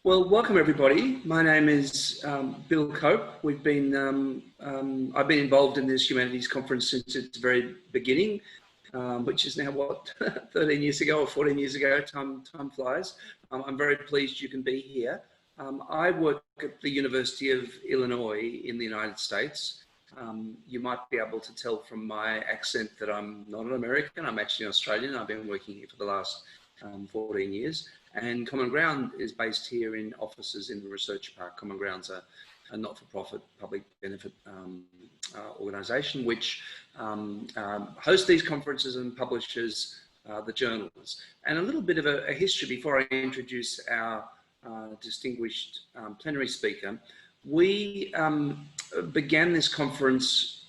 Well, welcome everybody. My name is Bill Cope. I've been involved in this Humanities conference since its very beginning, which is now what 13 years ago or 14 years ago. Time flies. I'm very pleased you can be here. I work at the University of Illinois in the United States. You might be able to tell from my accent that I'm not an American. I'm actually an Australian. I've been working here for the last 14 years. And Common Ground is based here in offices in the Research Park. Common Ground's a not-for-profit public benefit organisation which hosts these conferences and publishes the journals. And a little bit of a history before I introduce our distinguished plenary speaker. We began this conference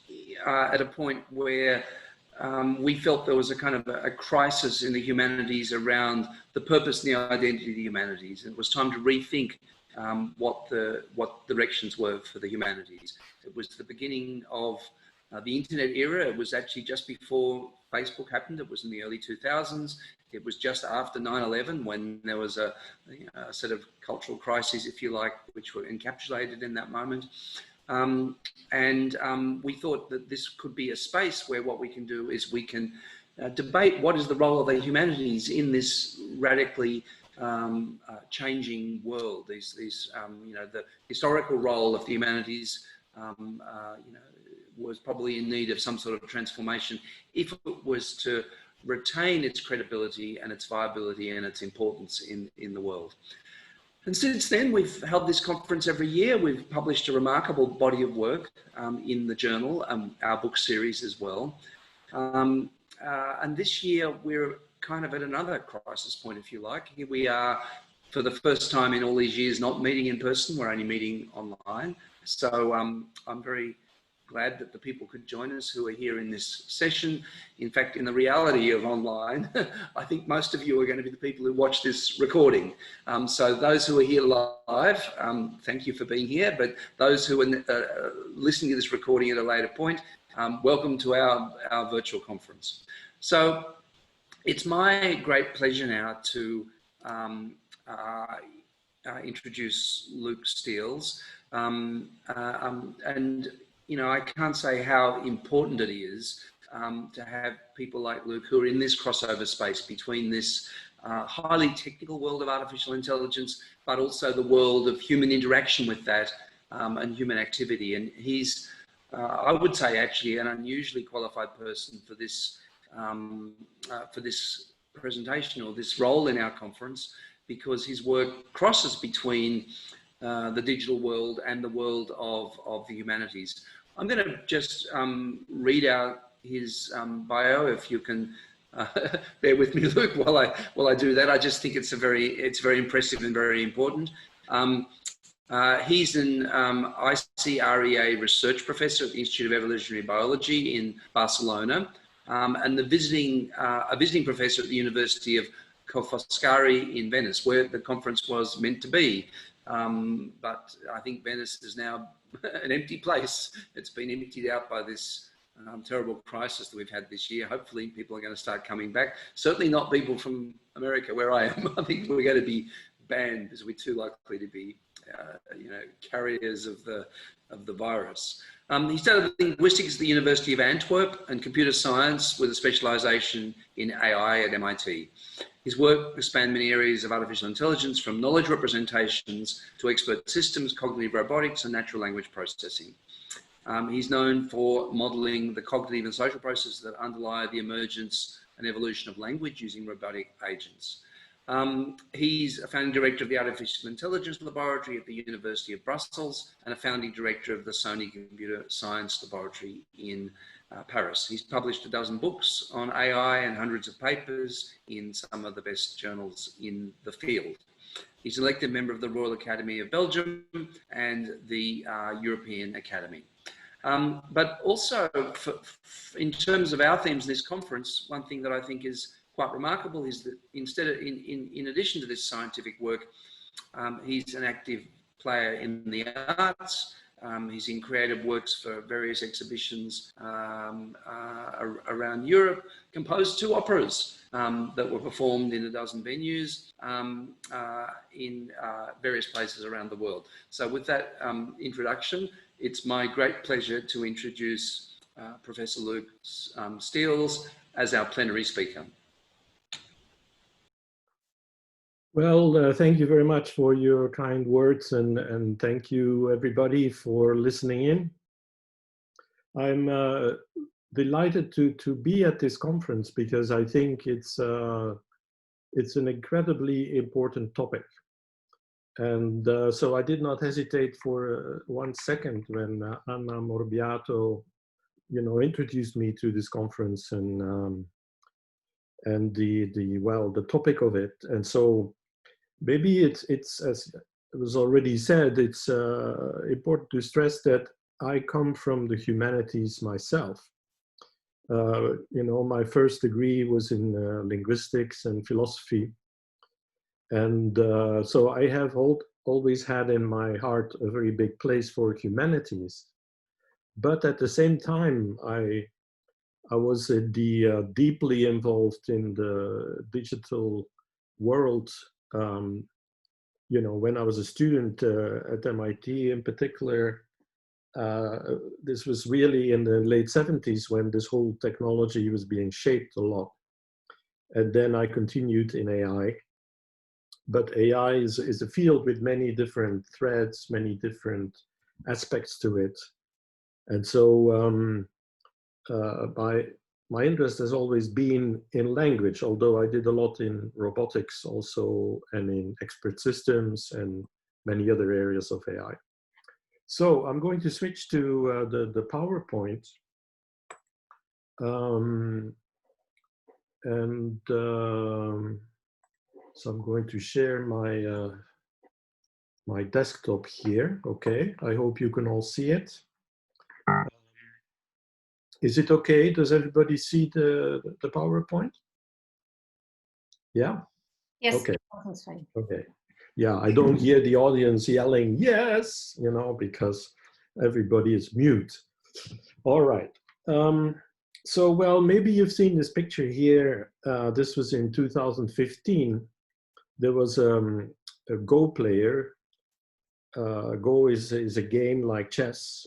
at a point where we felt there was a kind of a crisis in the humanities around the purpose and the identity of the humanities. And it was time to rethink what directions were for the humanities. It was the beginning of the internet era. It was actually just before Facebook happened. It was in the early 2000s. It was just after 9/11 when there was a set of cultural crises, if you like, which were encapsulated in that moment. We thought that this could be a space where what we can do is we can debate what is the role of the humanities in this radically changing world. The historical role of the humanities, was probably in need of some sort of transformation if it was to retain its credibility and its viability and its importance in the world. And since then, we've held this conference every year. We've published a remarkable body of work in the journal, our book series as well. And this year, we're kind of at another crisis point, if you like. Here we are, for the first time in all these years, not meeting in person. We're only meeting online. So I'm very glad that the people could join us who are here in this session. In fact, in the reality of online, I think most of you are going to be the people who watch this recording. So those who are here live, thank you for being here. But those who are listening to this recording at a later point, welcome to our virtual conference. So it's my great pleasure now to introduce Luc Steels. I can't say how important it is to have people like Luc who are in this crossover space between this highly technical world of artificial intelligence, but also the world of human interaction with that and human activity. And he's, I would say, actually an unusually qualified person for this presentation or this role in our conference, because his work crosses between the digital world and the world of the humanities. I'm going to just read out his bio, if you can bear with me, Luc, while I do that. I just think it's very impressive and very important. He's an ICREA research professor at the Institute of Evolutionary Biology in Barcelona, and a visiting professor at the University of Ca' Foscari in Venice, where the conference was meant to be. But I think Venice is now an empty place. It's been emptied out by this terrible crisis that we've had this year. Hopefully people are going to start coming back. Certainly not people from America, where I am. I think we're going to be banned because we're too likely to be carriers of the virus. He studied linguistics at the University of Antwerp and computer science with a specialisation in AI at MIT. His work spanned many areas of artificial intelligence, from knowledge representations to expert systems, cognitive robotics, and natural language processing. He's known for modelling the cognitive and social processes that underlie the emergence and evolution of language using robotic agents. He's a founding director of the Artificial Intelligence Laboratory at the University of Brussels and a founding director of the Sony Computer Science Laboratory in Paris. He's published a dozen books on AI and hundreds of papers in some of the best journals in the field. He's an elected member of the Royal Academy of Belgium and the European Academy. But also, in terms of our themes in this conference, one thing that I think is quite remarkable is that in addition to this scientific work, he's an active player in the arts, He's in creative works for various exhibitions around Europe, composed 2 operas that were performed in a dozen venues in various places around the world. So with that introduction, it's my great pleasure to introduce Professor Luc Steels as our plenary speaker. Well, thank you very much for your kind words, and thank you everybody for listening in. I'm delighted to be at this conference because I think it's an incredibly important topic. And so I did not hesitate for 1 second when Anna Morbiato, introduced me to this conference and the topic of it. And so maybe it's as it was already said, it's important to stress that I come from the humanities myself. My first degree was in linguistics and philosophy. And so I have always had in my heart a very big place for humanities. But at the same time, I was deeply involved in the digital world. When I was a student at MIT in particular, this was really in the late 70s when this whole technology was being shaped a lot. And then I continued in AI. But AI is a field with many different threads, many different aspects to it. And so my interest has always been in language, although I did a lot in robotics also and in expert systems and many other areas of AI. So I'm going to switch to the PowerPoint. So I'm going to share my desktop here. Okay, I hope you can all see it. Is it okay? Does everybody see the PowerPoint? Yeah? Yes, okay. That's fine. Okay. Yeah, I don't hear the audience yelling, yes, because everybody is mute. All right. So, well, maybe you've seen this picture here. This was in 2015. There was a Go player. Go is a game like chess.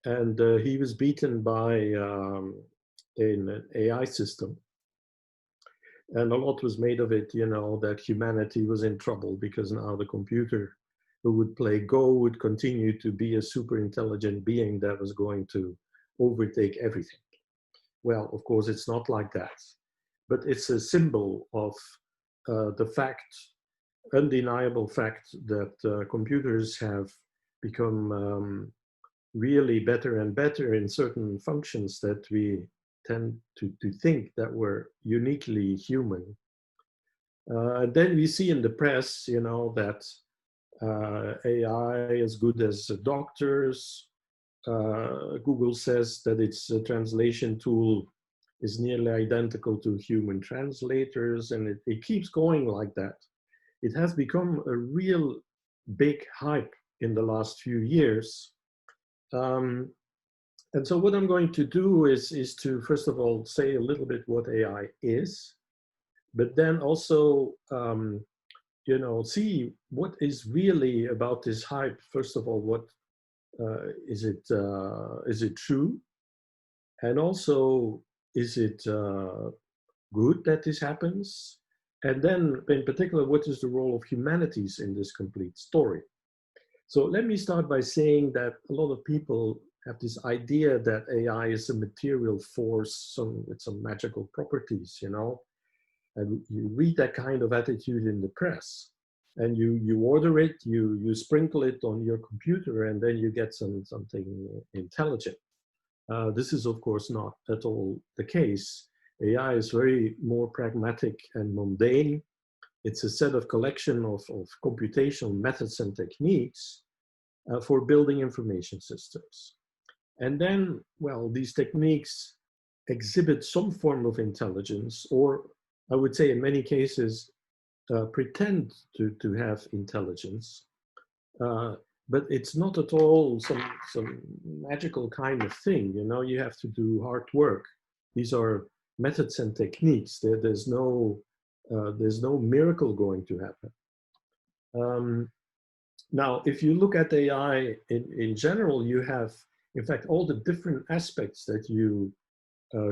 And he was beaten by an AI system. And a lot was made of it, that humanity was in trouble because now the computer who would play Go would continue to be a super intelligent being that was going to overtake everything. Well, of course, it's not like that. But it's a symbol of the fact, undeniable fact that computers have become really better and better in certain functions that we tend to think that were uniquely human. Then we see in the press, that AI is good as doctors. Google says that its translation tool is nearly identical to human translators, and it keeps going like that. It has become a real big hype in the last few years. And so what I'm going to do is to, first of all, say a little bit what AI is, but then also, see what is really about this hype. First of all, what is it true? And also, is it good that this happens? And then, in particular, what is the role of humanities in this complete story? So let me start by saying that a lot of people have this idea that AI is a material force, with some magical properties, and you read that kind of attitude in the press, and you order it, you sprinkle it on your computer, and then you get something intelligent. This is, of course, not at all the case. AI is very more pragmatic and mundane. It's a set of collection of computational methods and techniques for building information systems. And then, well, these techniques exhibit some form of intelligence, or I would say in many cases, pretend to have intelligence. but it's not at all some magical kind of thing. You know, you have to do hard work. These are methods and techniques. There's no miracle going to happen. Now, if you look at AI in general, you have, in fact, all the different aspects that you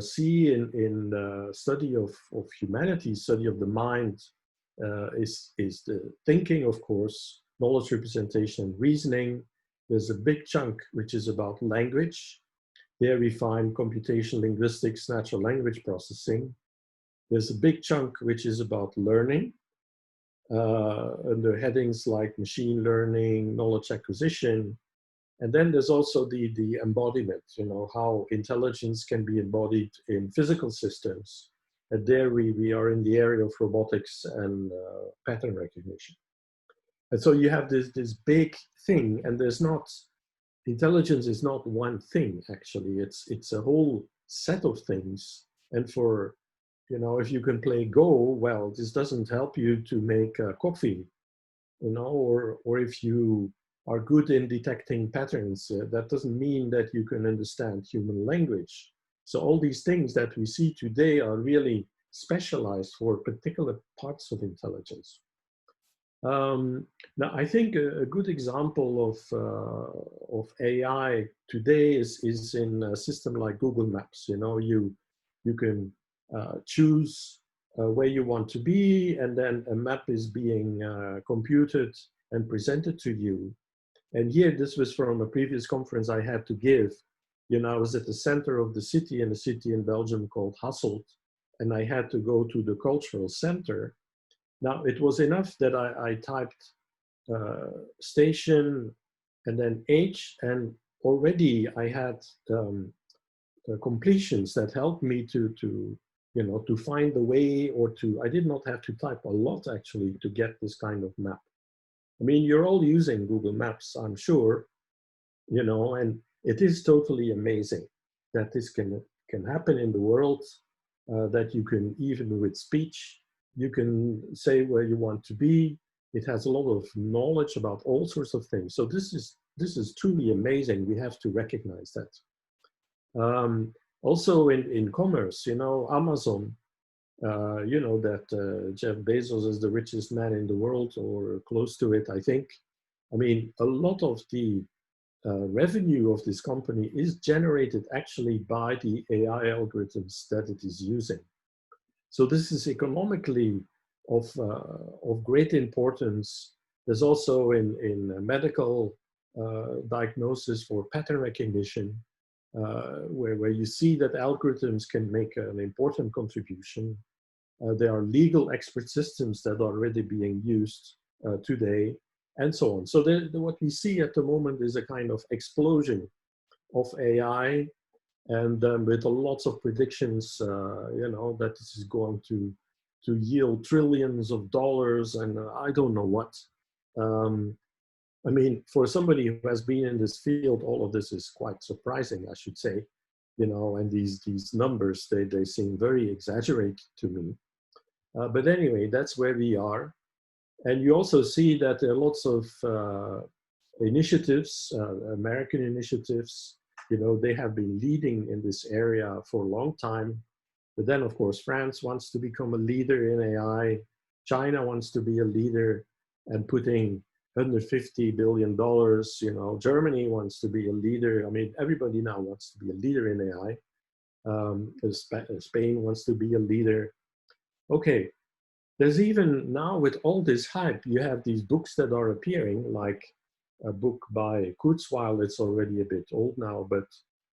see in study of humanities, study of the mind, is the thinking, of course, knowledge representation, reasoning. There's a big chunk which is about language. There we find computational linguistics, natural language processing. There's a big chunk which is about learning, under headings like machine learning, knowledge acquisition. And then there's also the embodiment, you know, how intelligence can be embodied in physical systems. And there we are in the area of robotics and pattern recognition. And so you have this big thing, and there's not, intelligence is not one thing, actually. It's a whole set of things. And for, you know, if you can play Go, well, this doesn't help you to make coffee, you know, or if you are good in detecting patterns, that doesn't mean that you can understand human language. So all these things that we see today are really specialized for particular parts of intelligence. Now, I think a good example of AI today is in a system like Google Maps. You know, you can choose where you want to be, and then a map is being computed and presented to you. And here, this was from a previous conference I had to give. You know, I was at the center of the city, in a city in Belgium called Hasselt, and I had to go to the cultural center. Now, it was enough that I typed station and then H, and already I had completions that helped me to you know, to find the way, or to, I did not have to type a lot actually to get this kind of map. I mean, you're all using Google Maps, I'm sure, you know, and it is totally amazing that this can happen in the world, that you can, even with speech, you can say where you want to be. It has a lot of knowledge about all sorts of things. So this is truly amazing. We have to recognize that. Also in commerce, you know, Amazon, you know that Jeff Bezos is the richest man in the world, or close to it, I think. I mean, a lot of the revenue of this company is generated actually by the AI algorithms that it is using. So this is economically of great importance. There's also in medical diagnosis for pattern recognition, where you see that algorithms can make an important contribution. There are legal expert systems that are already being used today, and so on. So what we see at the moment is a kind of explosion of AI, and with lots of predictions, you know, that this is going to yield trillions of dollars, and I don't know what. I mean, for somebody who has been in this field, all of this is quite surprising, I should say, you know, and these numbers, they seem very exaggerated to me. But anyway, that's where we are. And you also see that there are lots of initiatives, American initiatives, you know, they have been leading in this area for a long time. But then, of course, France wants to become a leader in AI. China wants to be a leader and putting $150 billion, you know, Germany wants to be a leader. I mean, everybody now wants to be a leader in AI. Spain wants to be a leader. Okay, there's even now, with all this hype, you have these books that are appearing, like a book by Kurzweil. It's already a bit old now, but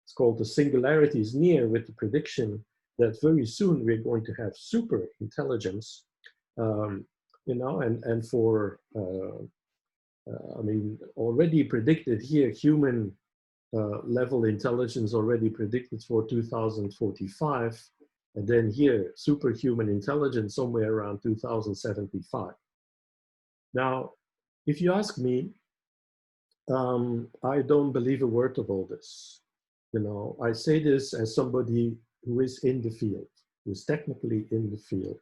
it's called The Singularity is Near, with the prediction that very soon we're going to have super intelligence, you know, and for, I mean, already predicted here, human level intelligence already predicted for 2045. And then here, superhuman intelligence somewhere around 2075. Now, if you ask me, I don't believe a word of all this. You know, I say this as somebody who is in the field, who is technically in the field.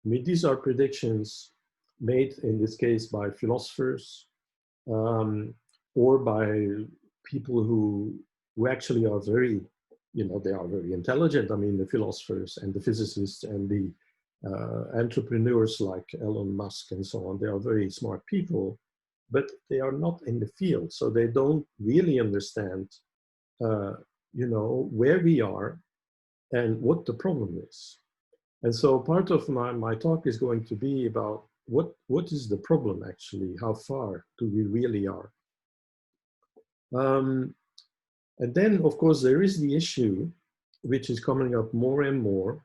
I mean, these are predictions made in this case by philosophers, or by people who actually are very, they are very intelligent. I mean, the philosophers and the physicists and the entrepreneurs like Elon Musk and so on, they are very smart people, but they are not in the field. So they don't really understand, where we are and what the problem is. And so part of my talk is going to be about what is the problem actually? How far do we really are? And then, of course, there is the issue, which is coming up more and more,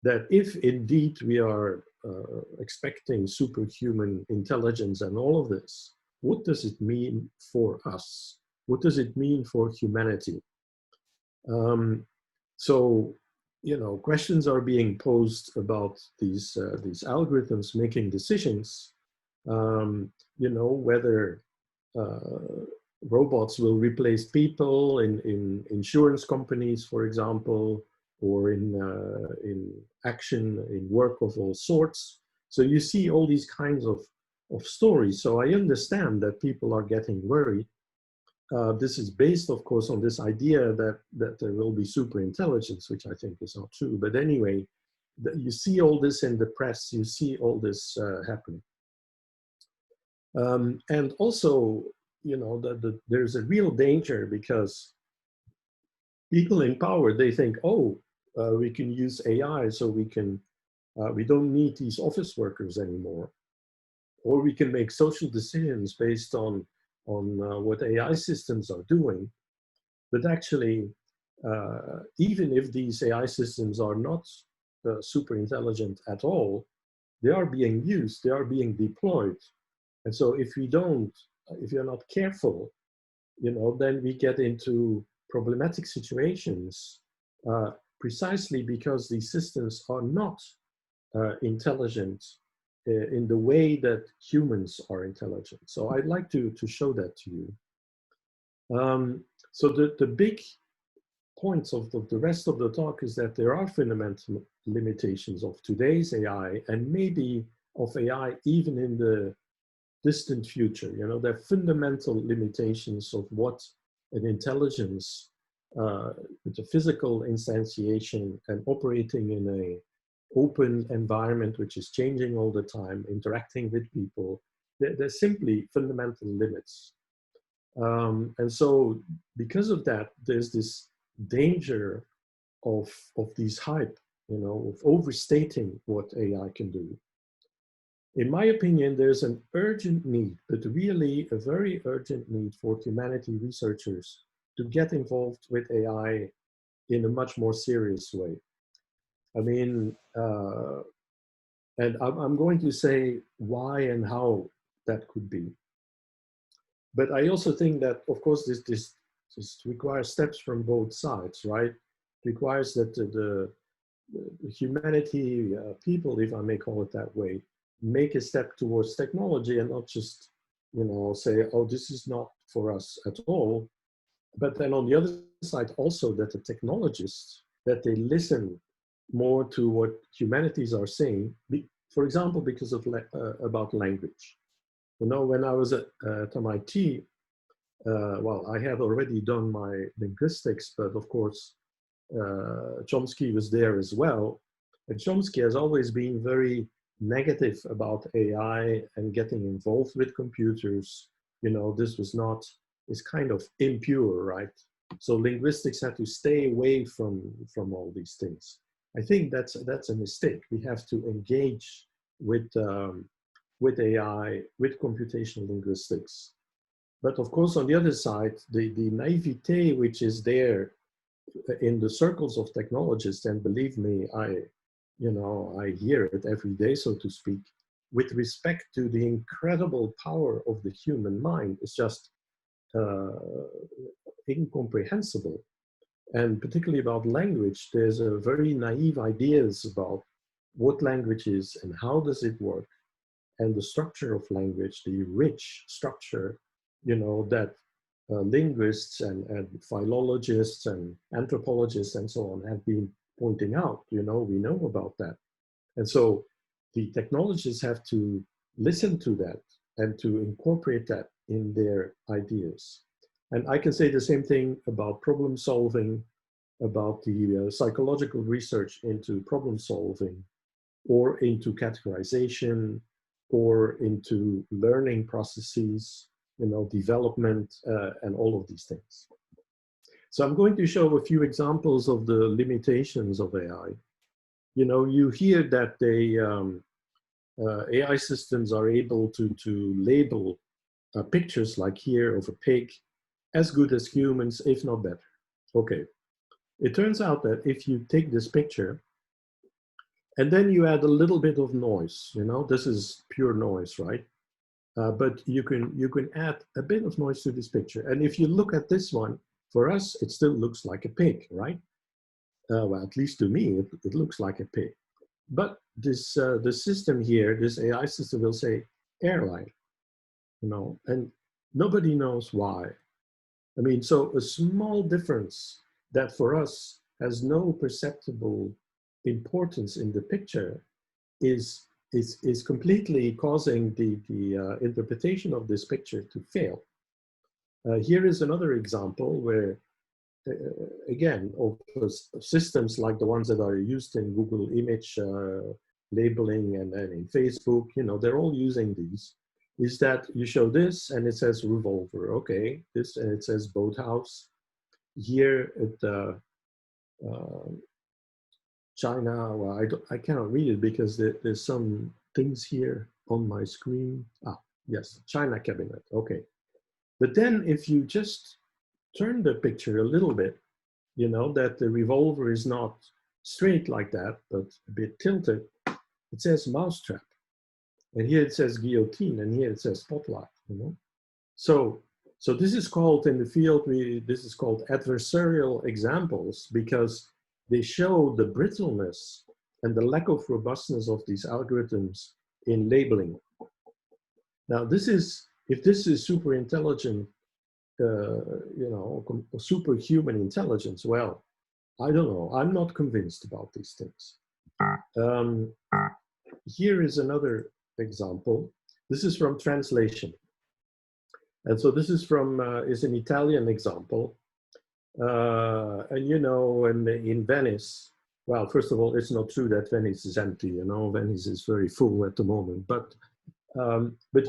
that if indeed we are expecting superhuman intelligence and all of this, what does it mean for us? What does it mean for humanity? So, questions are being posed about these algorithms making decisions, whether robots will replace people in insurance companies, for example, or in action, in work of all sorts. So you see all these kinds of stories. So I understand that people are getting worried. This is based, of course, on this idea that there will be super intelligence, which I think is not true. But anyway, you see all this in the press, you see all this happening. And also, there's a real danger because people in power, they think, oh, we can use AI so we don't need these office workers anymore. Or we can make social decisions based on what AI systems are doing. But actually, even if these AI systems are not super intelligent at all, they are being used, they are being deployed. And so if you're not careful, then we get into problematic situations precisely because these systems are not intelligent in the way that humans are intelligent. So I'd like to show that to you. So the big points of the rest of the talk is that there are fundamental limitations of today's AI and maybe of AI even in the distant future. There are fundamental limitations of what an intelligence with a physical instantiation and operating in a open environment which is changing all the time, interacting with people, there's simply fundamental limits. And so because of that, there's this danger of these hype, of overstating what AI can do. In my opinion, there's an urgent need, but really a very urgent need for humanity researchers to get involved with AI in a much more serious way. I mean, and I'm going to say why and how that could be. But I also think that, of course, this requires steps from both sides, right? It requires that the humanity people, if I may call it that way, make a step towards technology and not just, say, oh, this is not for us at all. But then on the other side, also that the technologists, that they listen more to what humanities are saying, for example, because of about language. When I was at MIT, well, I had already done my linguistics, but of course, Chomsky was there as well. And Chomsky has always been very negative about AI and getting involved with computers. This was not, it's kind of impure, right? So linguistics had to stay away from all these things. I think that's a mistake. We have to engage with AI, with computational linguistics. But of course, on the other side, the naivete which is there in the circles of technologists, and believe me, I hear it every day, so to speak, with respect to the incredible power of the human mind, is just incomprehensible. And particularly about language, there's a very naive ideas about what language is and how does it work, and the structure of language, the rich structure, that linguists and philologists and anthropologists and so on have been pointing out. We know about that. And so the technologists have to listen to that and to incorporate that in their ideas. And I can say the same thing about problem solving, about the psychological research into problem solving, or into categorization, or into learning processes, development, and all of these things. So I'm going to show a few examples of the limitations of AI. You hear that AI systems are able to label pictures like here of a pig as good as humans, if not better. Okay, it turns out that if you take this picture and then you add a little bit of noise, this is pure noise, right? But you can add a bit of noise to this picture. And if you look at this one, for us, it still looks like a pig, right? Well, at least to me, it looks like a pig. But this the system here, this AI system will say airline, and nobody knows why. I mean, so a small difference that for us has no perceptible importance in the picture is completely causing the interpretation of this picture to fail. Here is another example where, again, of systems like the ones that are used in Google image labeling and in Facebook, they're all using these, is that you show this and it says revolver, okay, this, and it says boathouse. Here at China, well, I cannot read it because there's some things here on my screen. Ah, yes, China cabinet, okay. But then if you just turn the picture a little bit, that the revolver is not straight like that, but a bit tilted, it says mousetrap. And here it says guillotine, and here it says spotlight, So this is called, in the field, this is called adversarial examples, because they show the brittleness and the lack of robustness of these algorithms in labeling. Now, if this is super intelligent, superhuman intelligence, well, I don't know. I'm not convinced about these things. Here is another example. This is from translation. And so this is from, is an Italian example. And in Venice, well, first of all, it's not true that Venice is empty, Venice is very full at the moment. But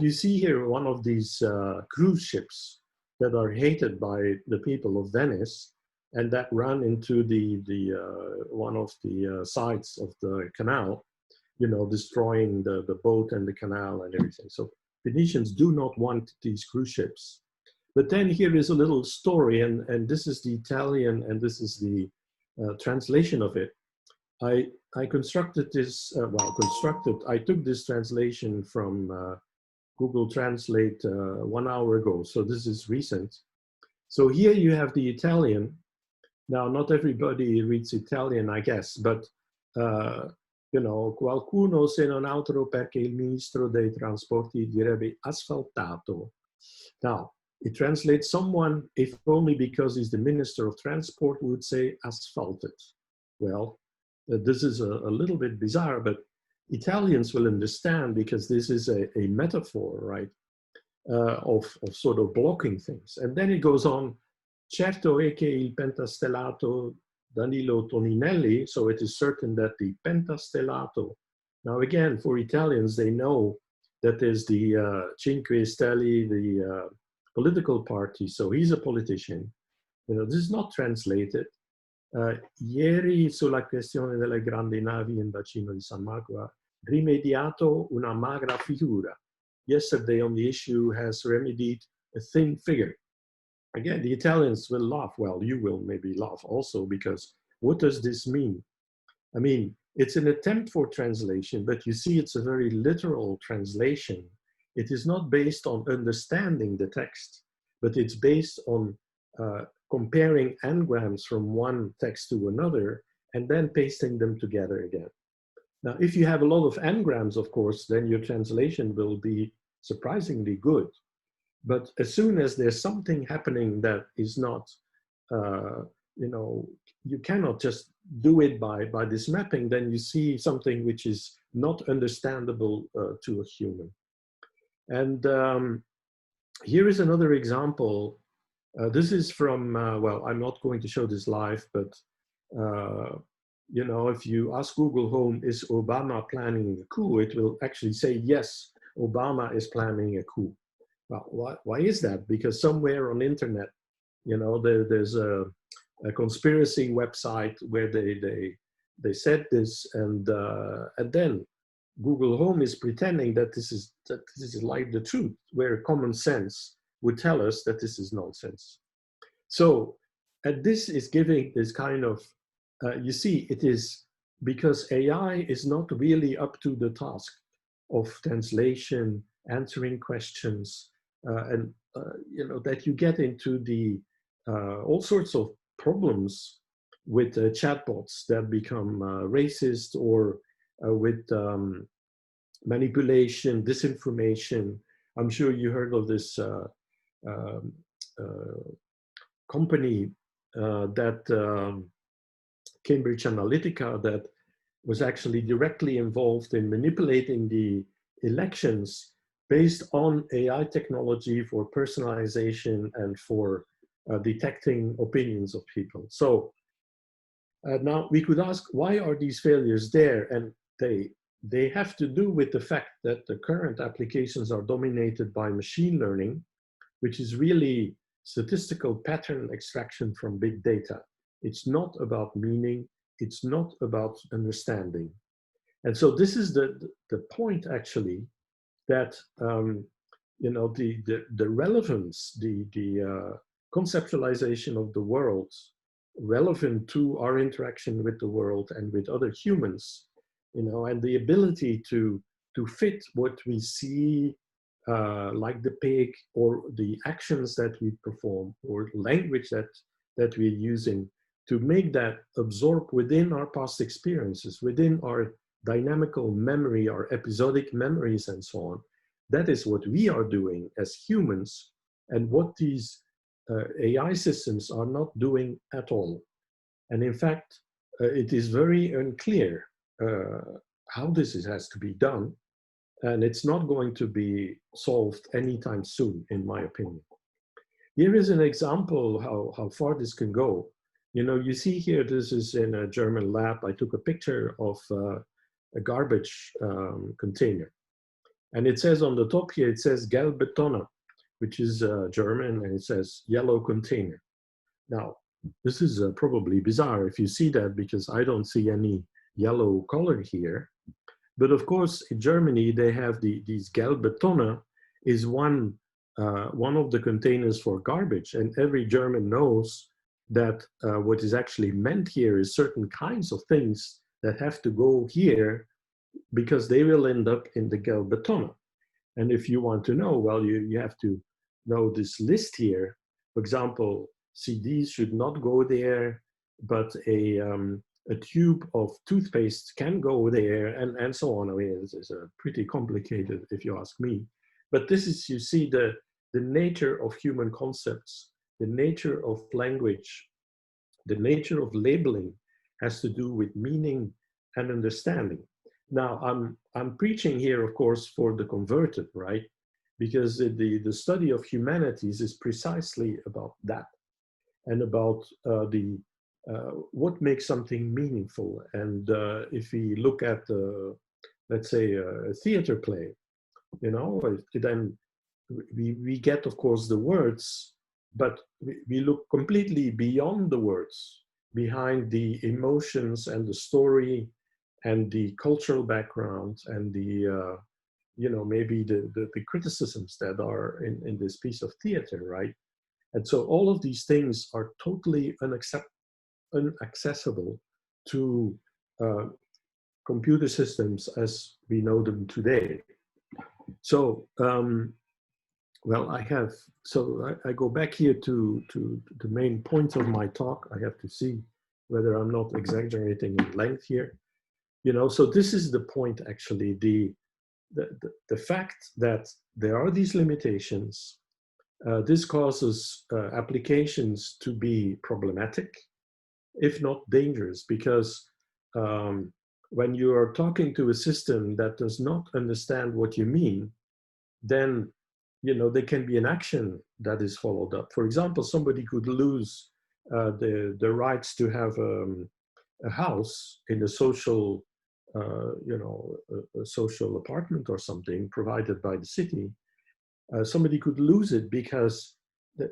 you see here one of these cruise ships that are hated by the people of Venice, and that run into one of the sides of the canal, destroying the boat and the canal and everything. So Venetians do not want these cruise ships. But then here is a little story, and this is the Italian, and this is the translation of it. I constructed this, I took this translation from Google Translate 1 hour ago, so this is recent. So here you have the Italian. Now, not everybody reads Italian, I guess, but qualcuno se non altro perché il ministro dei trasporti direbbe asfaltato. Now, it translates someone, if only because he's the minister of transport, would say asphalted. Well, this is a little bit bizarre, but Italians will understand because this is a metaphor, right, of sort of blocking things. And then it goes on, certo è che il pentastellato Danilo Toninelli, so it is certain that the pentastellato, now again, for Italians, they know that there's the Cinque Stelle, the political party, so he's a politician. This is not translated. Ieri sulla questione delle grandi navi in bacino di San Marco ha rimediato una magra figura. Yesterday on the issue has remedied a thin figure. Again, the Italians will laugh. Well, you will maybe laugh also, because what does this mean? I mean, it's an attempt for translation, but you see it's a very literal translation. It is not based on understanding the text, but it's based on comparing anagrams from one text to another and then pasting them together again. Now, if you have a lot of anagrams, of course, then your translation will be surprisingly good. But as soon as there's something happening that is not, you cannot just do it by this mapping, then you see something which is not understandable to a human. And Here is another example. This is from, well, I'm not going to show this live, but you know, if you ask Google Home, is Obama planning a coup? It will actually say, yes, Obama is planning a coup. Well, why is that? Because somewhere on the internet, you know, there's a conspiracy website where they said this, and then Google Home is pretending that this is like the truth, where common sense would tell us that this is nonsense. So, and this is giving this kind of, you see, it is because AI is not really up to the task of translation, answering questions, and you know, that you get into the all sorts of problems with chatbots that become racist, or with manipulation, disinformation. I'm sure you heard of this um, company that Cambridge Analytica, that was actually directly involved in manipulating the elections based on AI technology for personalization and for detecting opinions of people. So now we could ask, why are these failures there? And they have to do with the fact that the current applications are dominated by machine learning, which is really statistical pattern extraction from big data. It's not about meaning, it's not about understanding. And so this is the point, actually, that you know, the relevance, the conceptualization of the world relevant to our interaction with the world and with other humans, you know, and the ability to fit what we see, like the pig, or the actions that we perform, or language that we're using, to make that absorb within our past experiences, within our dynamical memory, our episodic memories, and so on. That is what we are doing as humans, and what these AI systems are not doing at all. And in fact, it is very unclear how this has to be done, and it's not going to be solved anytime soon, in my opinion. Here is an example how far this can go. You know, you see here, this is in a German lab. I took a picture of a garbage container. And it says on the top here, it says gelbe Tonne, which is German, and it says yellow container. Now, this is probably bizarre if you see that, because I don't see any yellow color here. But of course, in Germany, they have these gelbe Tonne is one of the containers for garbage. And every German knows that what is actually meant here is certain kinds of things that have to go here, because they will end up in the gelbe Tonne. And if you want to know, well, you have to know this list here. For example, CDs should not go there, but a tube of toothpaste can go there, and so on. I mean, it's pretty complicated, if you ask me. But this is, you see, the nature of human concepts, the nature of language, the nature of labeling has to do with meaning and understanding. Now, I'm preaching here, of course, for the converted, right? Because the study of humanities is precisely about that, and about what makes something meaningful. And if we look at, let's say, a theater play, you know, then we get, of course, the words, but we look completely beyond the words, behind the emotions and the story and the cultural background and the you know, maybe the criticisms that are in this piece of theater, right? And so all of these things are totally inaccessible to computer systems as we know them today. So well, I go back here to the main point of my talk. I have to see whether I'm not exaggerating in length here. You know, so this is the point, actually, the fact that there are these limitations. This causes applications to be problematic, if not dangerous, because when you are talking to a system that does not understand what you mean, then there can be an action that is followed up. For example, somebody could lose the rights to have a house in a social, a social apartment or something provided by the city. Somebody could lose it because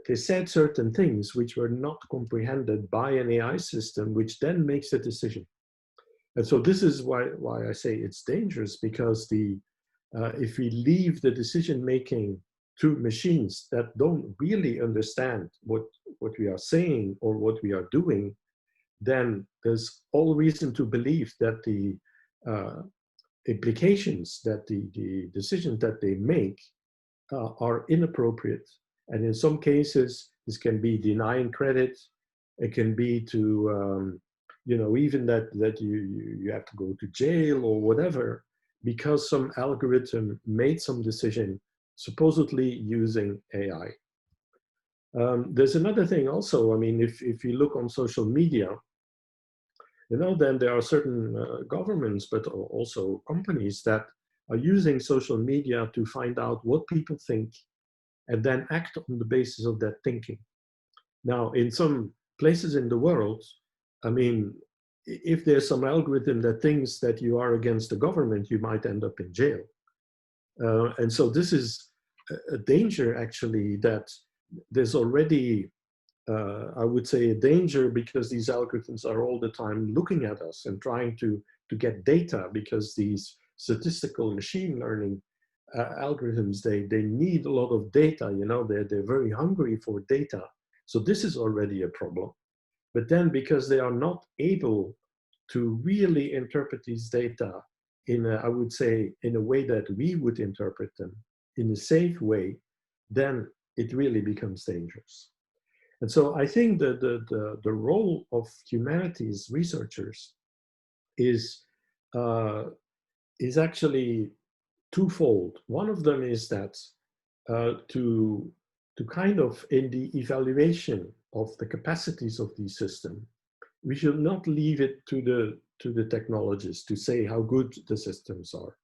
they said certain things which were not comprehended by an AI system, which then makes a decision. And so this is why I say it's dangerous, because if we leave the decision making to machines that don't really understand what we are saying or what we are doing, then there's all reason to believe that the implications, that the decisions that they make are inappropriate. And in some cases, this can be denying credit. It can be to, even that you have to go to jail or whatever, because some algorithm made some decision, supposedly using AI. There's another thing also. I mean, if you look on social media, then there are certain governments, but also companies that are using social media to find out what people think and then act on the basis of that thinking. Now, in some places in the world, I mean, if there's some algorithm that thinks that you are against the government, you might end up in jail. And so this is a danger, actually, that there's already, I would say, a danger, because these algorithms are all the time looking at us and trying to get data, because these statistical machine learning algorithms, they need a lot of data. They're very hungry for data. So this is already a problem. But then, because they are not able to really interpret these data I would say, in a way that we would interpret them in a safe way, then it really becomes dangerous. And so I think that the role of humanities researchers is actually twofold. One of them is that to kind of, in the evaluation of the capacities of the system, we should not leave it to the technologists to say how good the systems are.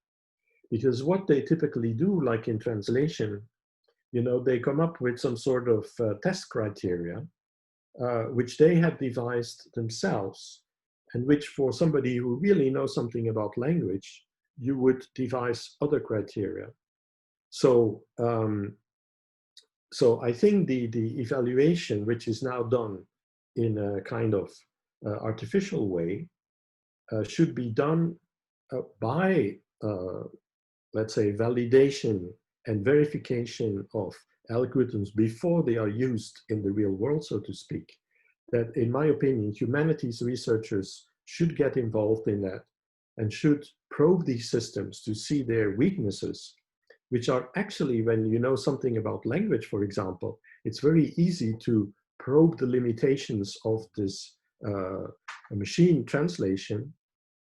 Because what they typically do, like in translation, they come up with some sort of test criteria, which they have devised themselves, and which, for somebody who really knows something about language, you would devise other criteria. So, so I think the evaluation, which is now done in a kind of artificial way, should be done by, let's say, validation and verification of algorithms before they are used in the real world, so to speak. That, in my opinion, humanities researchers should get involved in that and should probe these systems to see their weaknesses, which are actually, when you know something about language, for example, it's very easy to probe the limitations of this machine translation,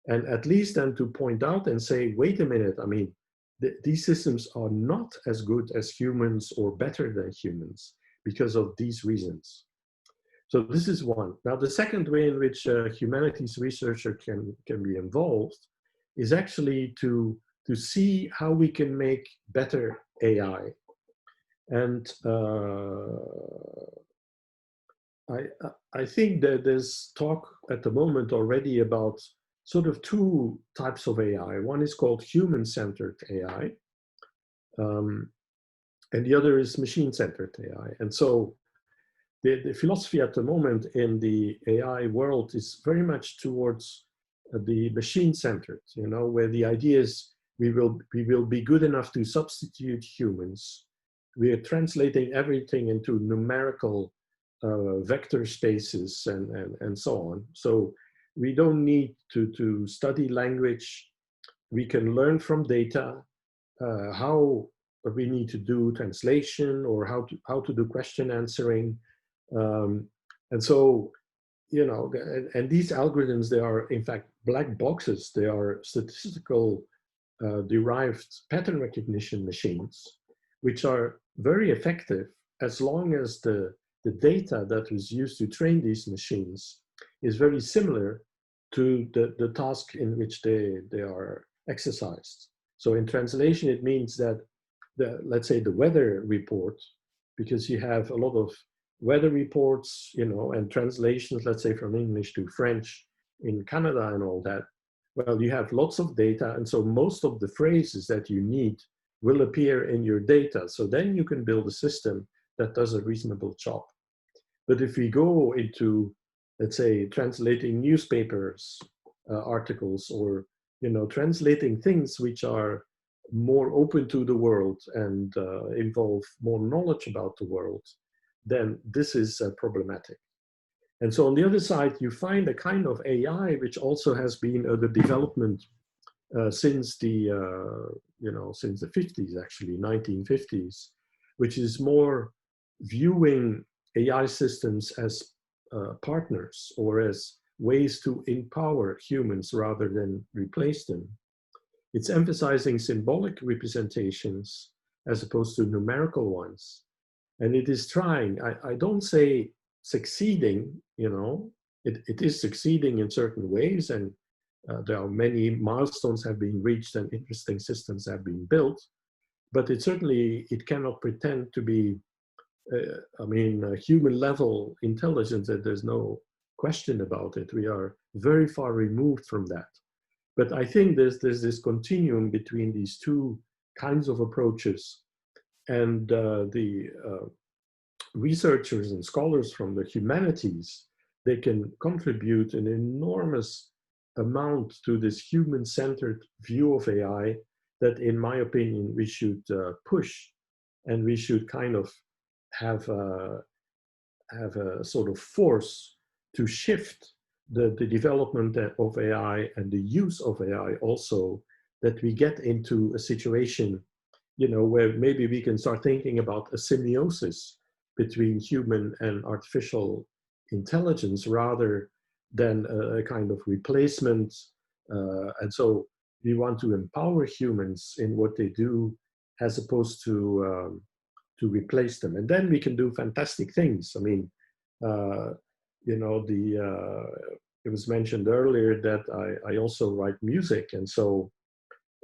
and at least then to point out and say, wait a minute, I mean, these systems are not as good as humans or better than humans because of these reasons. So this is one. Now, the second way in which a humanities researcher can be involved is actually to see how we can make better AI. And I think that there's talk at the moment already about sort of two types of AI. One is called human-centered AI, and the other is machine-centered AI. And so the philosophy at the moment in the AI world is very much towards the machine-centered, where the idea is we will be good enough to substitute humans. We are translating everything into numerical vector spaces and so on. So we don't need to study language. We can learn from data how we need to do translation or how to do question answering. And so, and these algorithms, they are in fact black boxes. They are statistical derived pattern recognition machines, which are very effective as long as the data that was used to train these machines is very similar to the task in which they are exercised. So in translation, it means that let's say the weather report, because you have a lot of weather reports, you know, and translations, let's say from English to French in Canada and all that. Well, you have lots of data, and so most of the phrases that you need will appear in your data. So then you can build a system that does a reasonable job. But if we go into, let's say, translating newspapers, articles, or, you know, translating things which are more open to the world and involve more knowledge about the world, then this is problematic. And so on the other side, you find a kind of AI which also has been the development since the since the 50s, actually 1950s, which is more viewing AI systems as partners or as ways to empower humans rather than replace them. It's emphasizing symbolic representations as opposed to numerical ones. And it is trying, I don't say succeeding, you know, it is succeeding in certain ways, and there are many milestones have been reached and interesting systems have been built, but it cannot pretend to be, human level intelligence, that there's no question about it. We are very far removed from that. But I think there's this continuum between these two kinds of approaches, and the researchers and scholars from the humanities, they can contribute an enormous amount to this human-centered view of AI that, in my opinion, we should push, and we should kind of have a sort of force to shift the development of AI and the use of AI also, that we get into a situation, you know, where maybe we can start thinking about a symbiosis between human and artificial intelligence rather than a kind of replacement. And so we want to empower humans in what they do as opposed to replace them. And then we can do fantastic things. I mean, you know, it was mentioned earlier that I also write music. And so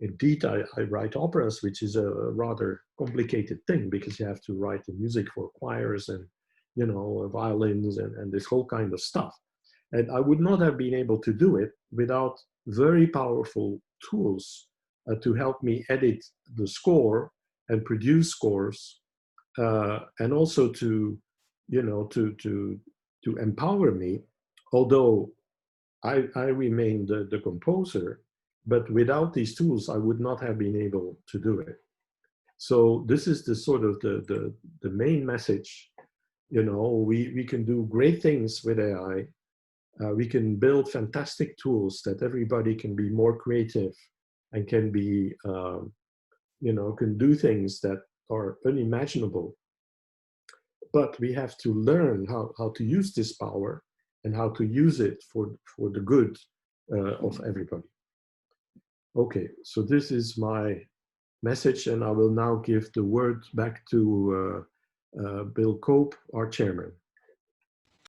indeed, I write operas, which is a rather complicated thing because you have to write the music for choirs and, you know, violins and this whole kind of stuff. And I would not have been able to do it without very powerful tools to help me edit the score and produce scores, and also to, you know, to empower me, although I remain the composer. But without these tools, I would not have been able to do it. So this is the sort of the main message. You know, we can do great things with AI. We can build fantastic tools that everybody can be more creative and can be, you know, can do things that are unimaginable. But we have to learn how to use this power and how to use it for the good of everybody. Okay, so this is my message, and I will now give the word back to Bill Cope, our chairman.